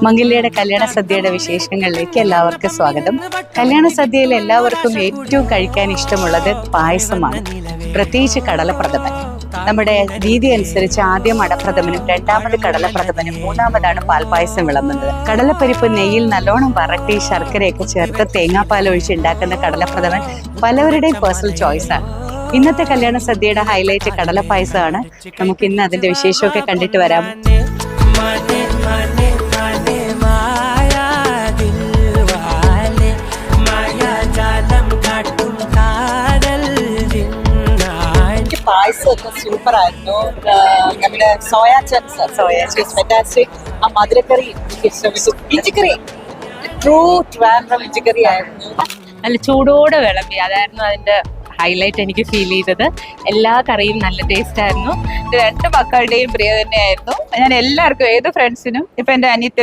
മംഗല്യയുടെ കല്യാണ സദ്യയുടെ വിശേഷങ്ങളിലേക്ക് എല്ലാവർക്കും സ്വാഗതം. കല്യാണ സദ്യയിൽ എല്ലാവർക്കും ഏറ്റവും കഴിക്കാൻ ഇഷ്ടമുള്ളത് പായസമാണ്, പ്രത്യേകിച്ച് കടലപ്രഥമൻ. നമ്മുടെ രീതി അനുസരിച്ച് ആദ്യം അടപ്രഥമനും, രണ്ടാമത് കടലപ്രഥമനും, മൂന്നാമതാണ് പാൽപായസം വിളമ്പുന്നത്. കടലപ്പരിപ്പ് നെയ്യിൽ നല്ലോണം വരട്ടി ശർക്കരയൊക്കെ ചേർത്ത് തേങ്ങാപ്പാൽ ഒഴിച്ച് ഉണ്ടാക്കുന്ന കടലപ്രഥമൻ പലവരുടെയും പേഴ്സണൽ ചോയ്സാണ്. ഇന്നത്തെ കല്യാണ സദ്യയുടെ ഹൈലൈറ്റ് കടലപ്പായസമാണ്. നമുക്ക് ഇന്ന് അതിന്റെ വിശേഷമൊക്കെ കണ്ടിട്ട് വരാം. പായസമൊക്കെ സൂപ്പർ ആയിരുന്നു. നമ്മുടെ സോയാ ചങ്ക്സ് ഫാന്റാസ്റ്റിക്. ആ മധുരക്കറി ഇഷ്ടപ്പെട്ടു. ഇഞ്ചിക്കറി ട്രൂ ട്രിവാൻഡ്രം ഇഞ്ചിക്കറി ആയിരുന്നു. നല്ല ചൂടോടെ വിളമ്പി, അതായിരുന്നു അതിന്റെ ഹൈലൈറ്റ് എനിക്ക് ഫീൽ ചെയ്തത്. എല്ലാ കറിയും നല്ല ടേസ്റ്റ് ആയിരുന്നു. രണ്ട് മക്കളുടെയും പ്രിയ തന്നെയായിരുന്നു. ഞാൻ എല്ലാവർക്കും, ഏത് ഫ്രണ്ട്സിനും, ഇപ്പൊ എന്റെ അനിയത്തി